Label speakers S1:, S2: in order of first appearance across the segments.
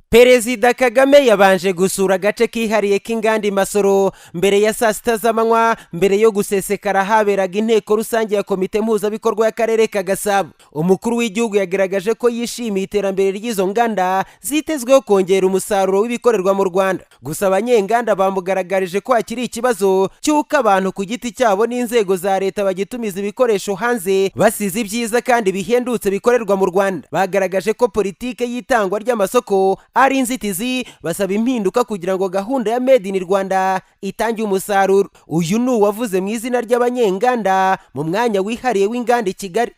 S1: Perezida Kagame yabanje gusura agace kihariye k'inganda Masoro mbere ya saa sita z'amanywa, mbere yo gusesekara haberaga inteko rusange ya komite mpuzabikorwa y'akarere ka Gasabo. Umukuru w'igihugu yagaragaje ko yishimiye iterambere ry'izo nganda zitezweho kongera umusaruro w'ibikorerwa mu Rwanda. Gusa abanyenganda bamugaragarije ko hakiri ikibazo cy'uko abantu ku giti cyabo n'inzego za leta bagitumiza ibikoresho hanze basize ibyiza kandi bihendutse bikorerwa mu Rwanda. Bagaragaje ko politike y'itangwa ry'amasoko ari inzitizi, basaba impinduka kugira ngo gahunda ya Made in Rwanda itange umusaruro. Uyu ni uwavuze mu izina ry'abanyenganda mu mwanya wihariye w'inganda i Kigali.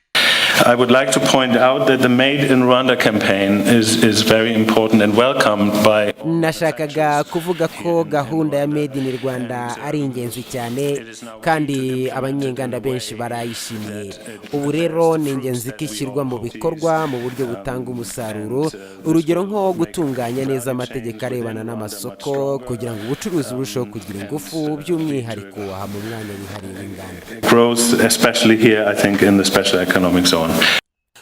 S2: I would like to point out that the Made in Rwanda campaign is very important and welcomed by.
S1: Nashakaga kuvuga ko gahunda ya Made in Rwanda ari ingenzi cyane kandi abanyenganda benshi barayishimiye. Ubu rero ni ingenzi kishyirwa mu bikorwa mu buryo butanga umusaruro, urugero nko gutunganya neza amategeko arebana n'amasoko kugira ngo ubucuruzi burusheho kugira ingufu, by'umwihariko aha mu mwanya wihariye w'inganda.
S2: Growth, especially here, I think, in the special economic zone.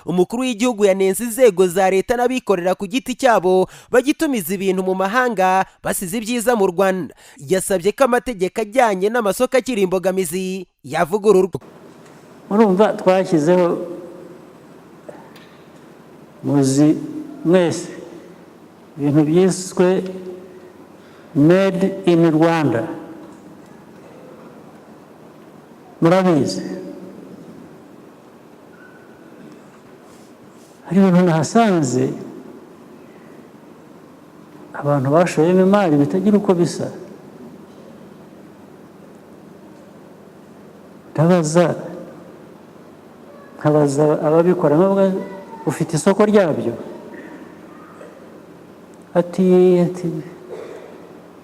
S1: Umukuru w'igihugu yanenze inzego za leta n'abikorera ku giti cyabo bagitumiza ibintu mu mahanga basize ibyiza mu Rwanda. Yasabye ko amategeko ajyanye n'amasoko akiri imbogamizi yavugururwa.
S3: Urumva twashyizeho muzi mwese ibintu byiswe Made in Rwanda, murabizi. Hari ibintu nahasanze abantu bashoyemo imari bitagira uko bisa. Nkabaza ababikora nkavuga ufite isoko ryabyo? Ati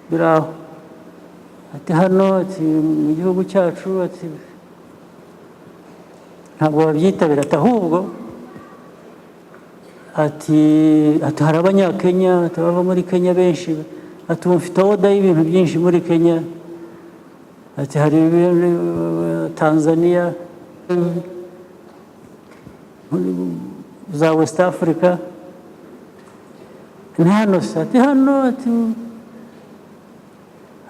S3: biraho, ati hano, ati mu gihugu cyacu, ati ntabwo babyitabira, ati ahubwo ati hari abanyakenya bava muri Kenya benshi, ati mufite oda y'ibintu byinshi muri Kenya, ati hari Tanzania, za West Africa, hano ati hano,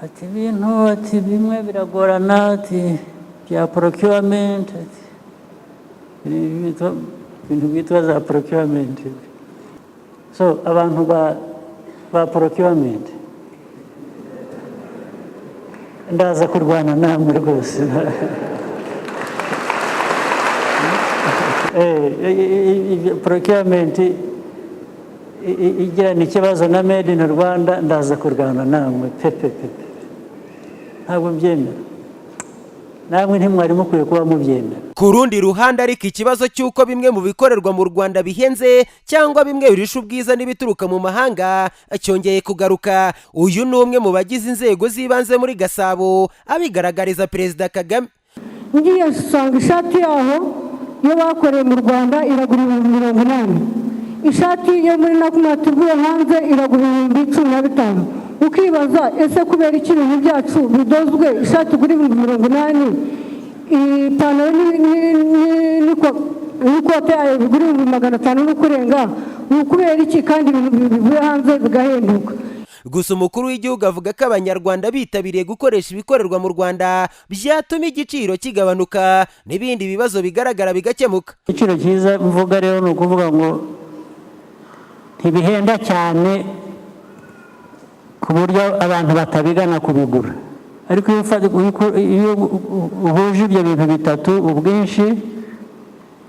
S3: ati ibintu, ati bimwe biragorana, ati bya procurement, ati ibintu bitwa za procurement. So abantu ba procurement ndaza kurwana namwe rwose. Procurement igirana ikibazo na Made in Rwanda, ndaza kurwana namwe pepe. Ntabwo mbyemera, namwe ntimwari mukwiye kuba mubyemera.
S1: Ku rundi ruhande ariko ikibazo cy'uko bimwe mu bikorerwa mu Rwanda bihenze cyangwa bimwe birisha ubwiza n'ibituruka mu mahanga cyongeye kugaruka. Uyu ni umwe mu bagize inzego z'ibanze muri Gasabo abigaragariza Perezida Kagame.
S4: Ngiye usanga ishati yaho iyo bakoreye mu Rwanda iragura 80. Ishati yo muri Nakuna tuvuye hanze iragura 15. Ukibaza ese kubera iki ibintu byacu bidozwe ishati kuri 80, ipantaro n'ikote yayo bigura 500 n'ukurenga, ukubera iki kandi ibintu bivuye hanze bigahenduka?
S1: Gusa umukuru w'igihugu avuga ko abanyarwanda bitabiriye gukoresha ibikorerwa mu Rwanda byatuma igiciro kigabanuka n'ibindi bibazo bigaragara bigakemuka.
S3: Igiciro cyiza mvuga rero ni ukuvuga ngo ntibihenda cyane ku buryo abantu batabigana kubigura, ariko iyo uhuje ibyo bintu bitatu, ubwinshi,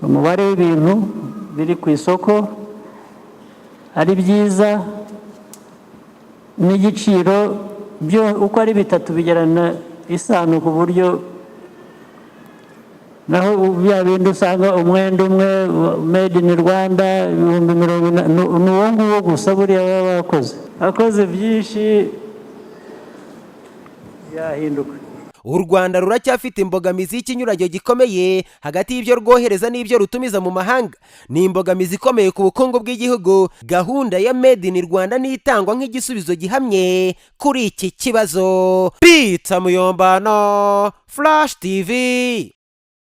S3: umubare w'ibintu biri ku isoko ari byiza, n'igiciro, byo uko ari bitatu bigerana isano ku buryo naho bya bindi usanga umwenda umwe Made in Rwanda 40 ni uwo nguwo gusa buriya baba bakoze byinshi byahinduka.
S1: U Rwanda ruracyafite imbogamizi y'ikinyuranyo gikomeye hagati y'ibyo rwohereza n'ibyo rutumiza mu mahanga. Ni imbogamizi ikomeye ku bukungu bw'igihugu. Gahunda ya Made in Rwanda n'itangwa nk'igisubizo gihamye kuri iki kibazo. Peter Muyombano, Flash TV.